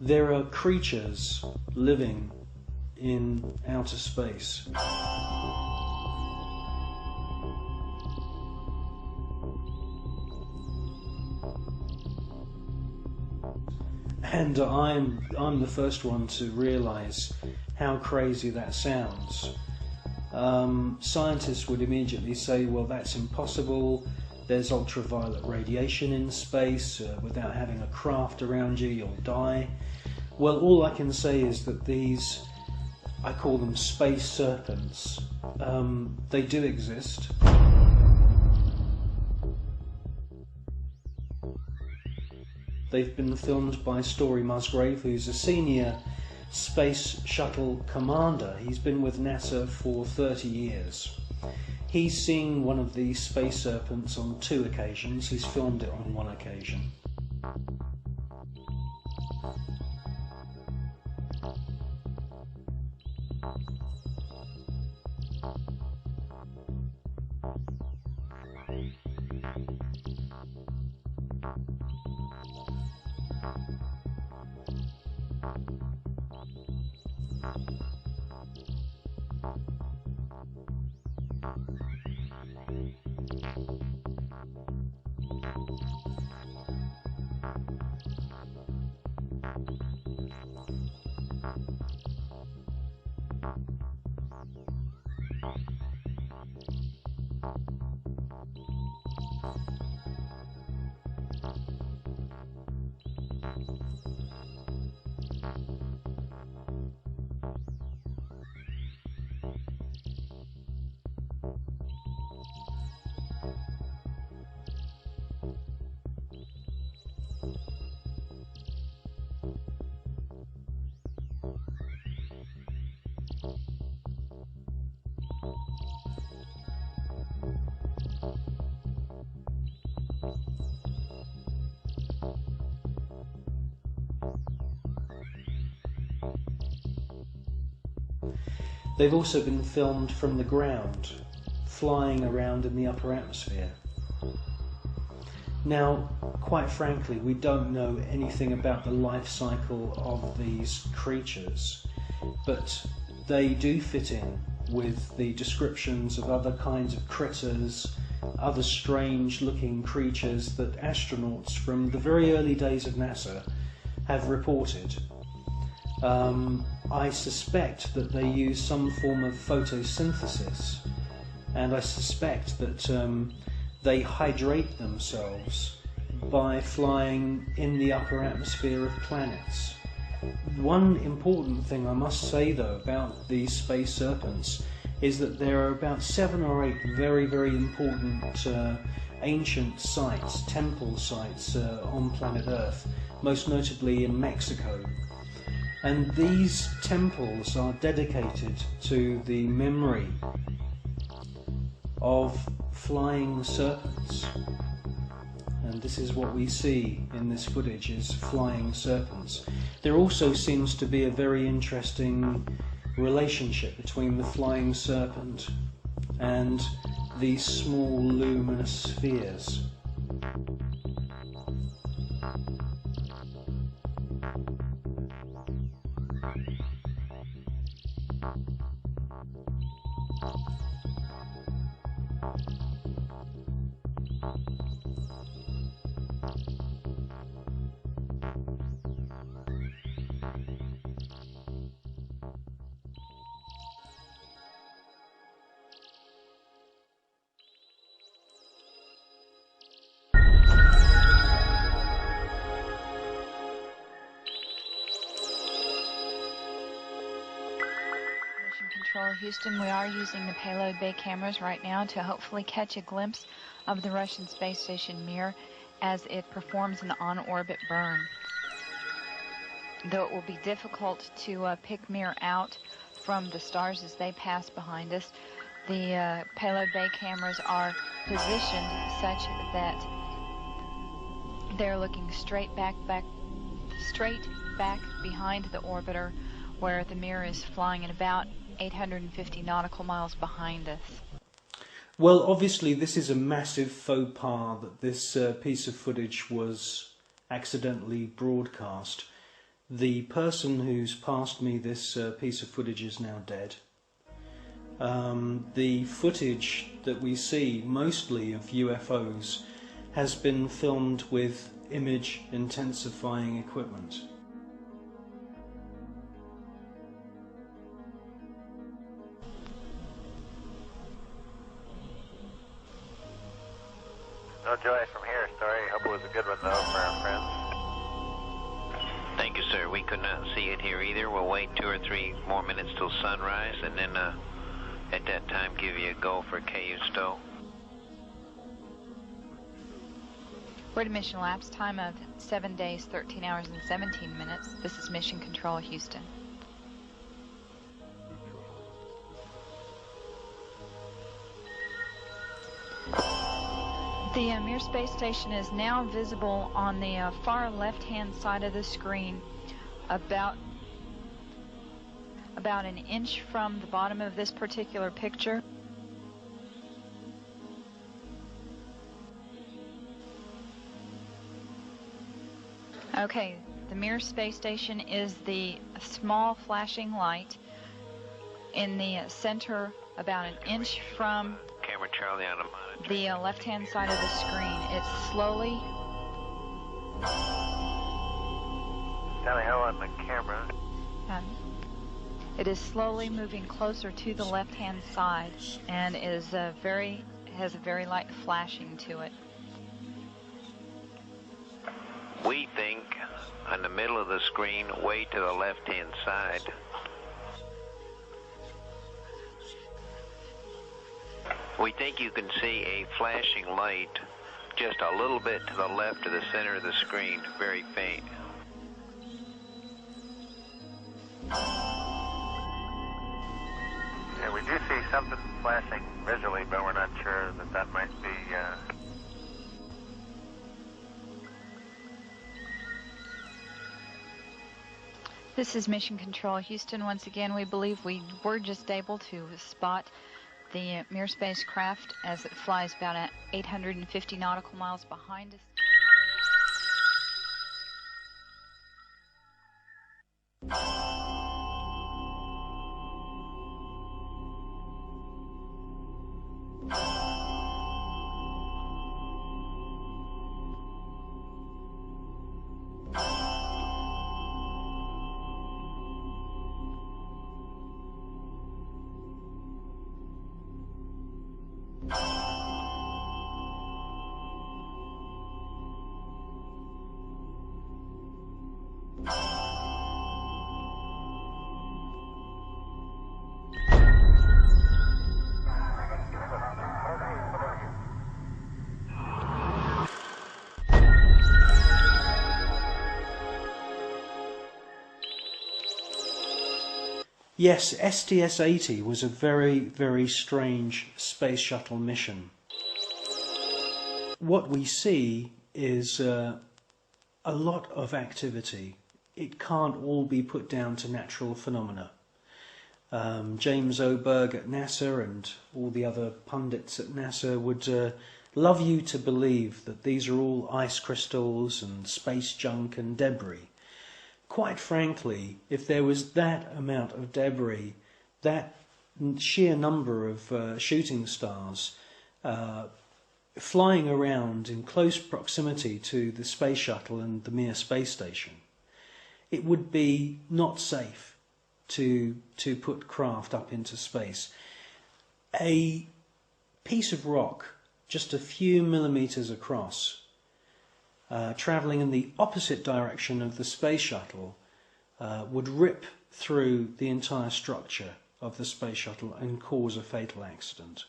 there are creatures living in outer space. And I'm the first one to realize how crazy that sounds. Scientists would immediately say, well, that's impossible. There's ultraviolet radiation in space. Without having a craft around you, you'll die. Well, all I can say is that these, I call them space serpents, they do exist. They've been filmed by Story Musgrave, who's a senior space shuttle commander. He's been with NASA for 30 years. He's seen one of these space serpents on 2 occasions. He's filmed it on 1 occasion. They've also been filmed from the ground, flying around in the upper atmosphere. Now, quite frankly, we don't know anything about the life cycle of these creatures, but they do fit in with the descriptions of other kinds of critters, other strange looking creatures that astronauts from the very early days of NASA have reported. I suspect that they use some form of photosynthesis, and I suspect that they hydrate themselves by flying in the upper atmosphere of planets. One important thing I must say though about these space serpents is that there are about 7 or 8 very, very important ancient sites, temple sites on planet Earth, most notably in Mexico. And these temples are dedicated to the memory of flying serpents. And this is what we see in this footage, is flying serpents. There also seems to be a very interesting relationship between the flying serpent and these small luminous spheres. Control Houston, we are using the payload bay cameras right now to hopefully catch a glimpse of the Russian space station Mir as it performs an on-orbit burn. Though it will be difficult to pick Mir out from the stars as they pass behind us, the payload bay cameras are positioned such that they're looking straight back behind the orbiter, where the Mir is flying at about 850 nautical miles behind us. Well, obviously this is a massive faux pas that this piece of footage was accidentally broadcast. The person who's passed me this piece of footage is now dead. The footage that we see, mostly of UFOs, has been filmed with image intensifying equipment. No joy from here, sorry. Hope it was a good one though for our friends. Thank you, sir. We could not see it here either. We'll wait 2 or 3 more minutes till sunrise, and then at that time give you a go for kijutott. We're at a mission elapsed time of 7 days, 13 hours, and 17 minutes. This is Mission Control, Houston. The Mir space station is now visible on the far left-hand side of the screen, about an inch from the bottom of this particular picture. Okay, the Mir space station is the small flashing light in the center, about an inch from Camera Charlie on the monitor. the left-hand side of the screen. It's slowly Tally ho on the camera. it is slowly moving closer to the left-hand side, and is has a very light flashing to it. We think on the middle of the screen, way to the left-hand side. We think you can see a flashing light just a little bit to the left of the center of the screen, very faint. Yeah, we do see something flashing visually, but we're not sure that might be... This is Mission Control, Houston. Once again, we believe we were just able to spot the Mir spacecraft as it flies about 850 nautical miles behind us. Yes, STS-80 was a very, very strange space shuttle mission. What we see is a lot of activity. It can't all be put down to natural phenomena. James Oberg at NASA and all the other pundits at NASA would love you to believe that these are all ice crystals and space junk and debris. Quite frankly, if there was that amount of debris, that sheer number of shooting stars flying around in close proximity to the space shuttle and the Mir space station, it would be not safe to put craft up into space. A piece of rock just a few millimeters across, travelling in the opposite direction of the space shuttle, would rip through the entire structure of the space shuttle and cause a fatal accident.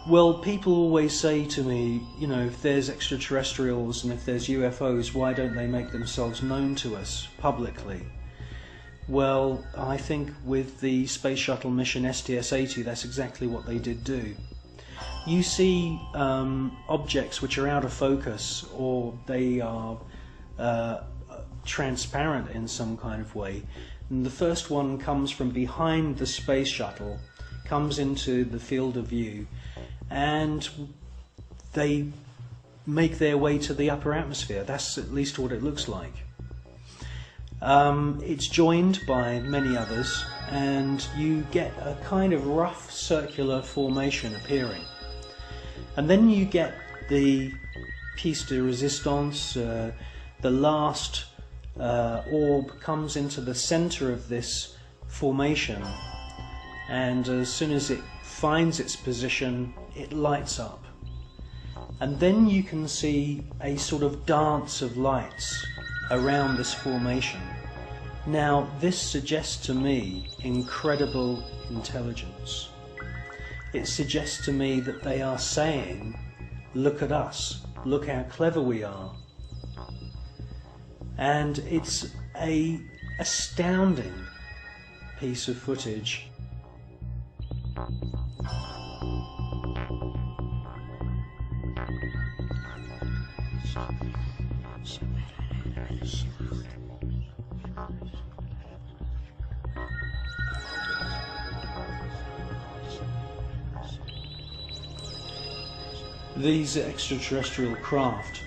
Well, people always say to me, you know, if there's extraterrestrials and if there's UFOs, why don't they make themselves known to us publicly? Well, I think with the space shuttle mission STS-80, that's exactly what they did do. You see objects which are out of focus, or they are transparent in some kind of way. And the first one comes from behind the space shuttle, comes into the field of view, and they make their way to the upper atmosphere. That's at least what it looks like. It's joined by many others, and you get a kind of rough circular formation appearing. And then you get the piece de resistance. The last orb comes into the center of this formation, and as soon as it finds its position, it lights up. And then you can see a sort of dance of lights around this formation. Now, this suggests to me incredible intelligence. It suggests to me that they are saying, look at us, look how clever we are. And it's an astounding piece of footage. These extraterrestrial craft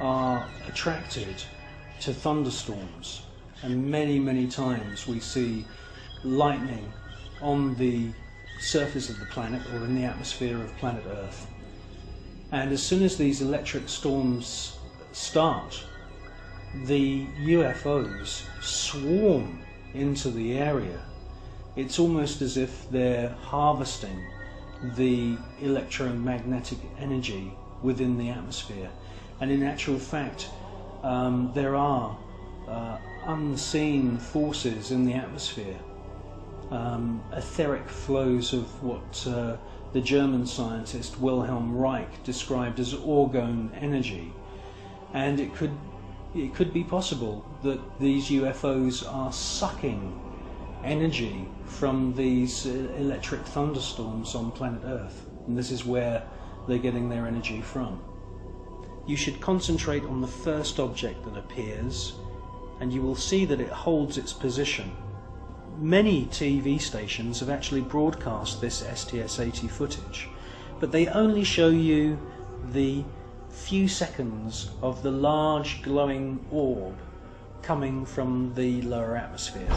are attracted to thunderstorms, and many times we see lightning on the surface of the planet or in the atmosphere of planet Earth. And as soon as these electric storms start, the UFOs swarm into the area. It's almost as if they're harvesting the electromagnetic energy within the atmosphere. And in actual fact, there are unseen forces in the atmosphere, etheric flows of what the German scientist Wilhelm Reich described as orgone energy. And it could be possible that these UFOs are sucking energy from these electric thunderstorms on planet Earth, and this is where they're getting their energy from. You should concentrate on the first object that appears, and you will see that it holds its position. Many TV stations have actually broadcast this STS-80 footage, but they only show you the few seconds of the large glowing orb coming from the lower atmosphere.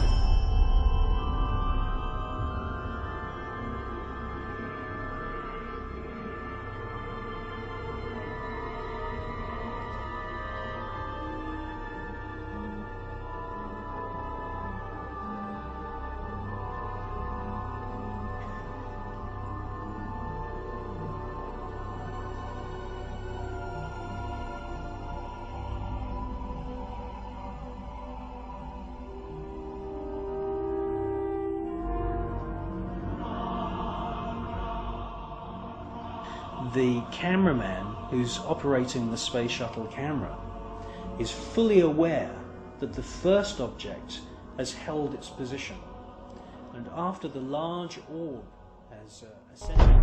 The cameraman who's operating the space shuttle camera is fully aware that the first object has held its position, and after the large orb has ascended.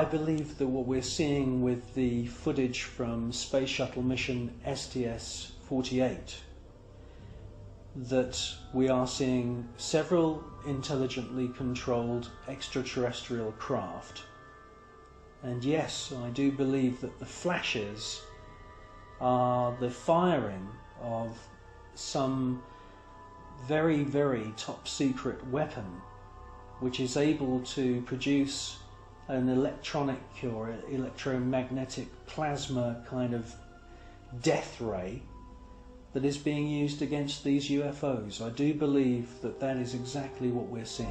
I believe that what we're seeing with the footage from Space Shuttle mission STS-48, that we are seeing several intelligently controlled extraterrestrial craft. And yes, I do believe that the flashes are the firing of some very, very top secret weapon which is able to produce an electronic or electromagnetic plasma kind of death ray that is being used against these UFOs. I do believe that that is exactly what we're seeing.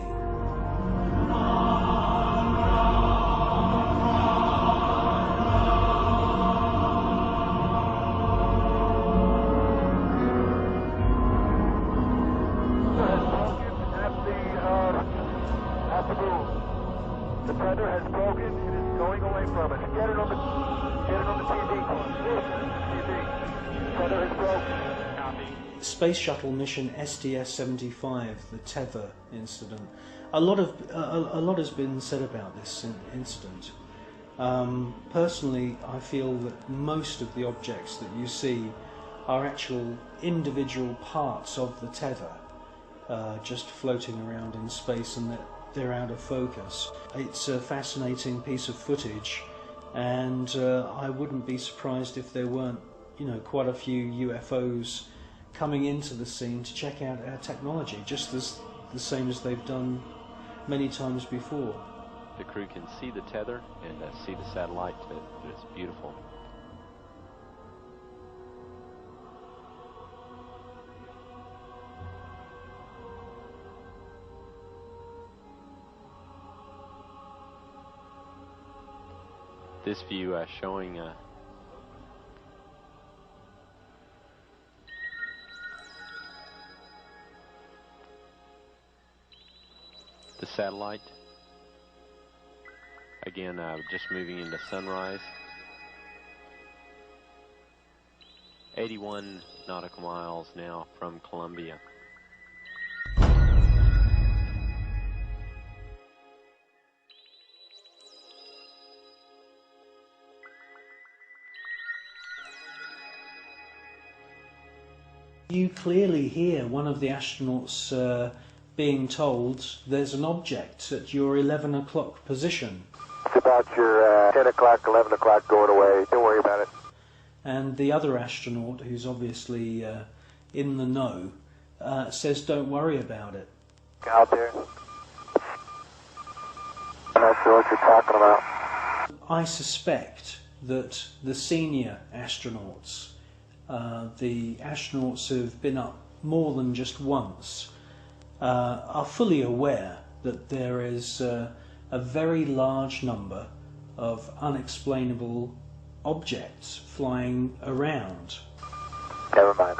The tether has broken. It is going away from us. Get it on the TV. The tether has broken. Copy. Space Shuttle mission STS-75, the tether incident. A lot has been said about this incident. Personally, I feel that most of the objects that you see are actual individual parts of the tether, just floating around in space, and that they're out of focus. It's a fascinating piece of footage, and I wouldn't be surprised if there weren't, quite a few UFOs coming into the scene to check out our technology, just as the same as they've done many times before. The crew can see the tether and see the satellite. It's beautiful. This view showing the satellite. Again, just moving into sunrise. 81 nautical miles now from Columbia. You clearly hear one of the astronauts being told there's an object at your 11 o'clock position. It's about your 10 o'clock, 11 o'clock going away. Don't worry about it. And the other astronaut, who's obviously in the know, says don't worry about it. Out there. I'm not sure what you're talking about. I suspect that the senior astronauts, the astronauts who've been up more than just once, are fully aware that there is a very large number of unexplainable objects flying around. Never mind.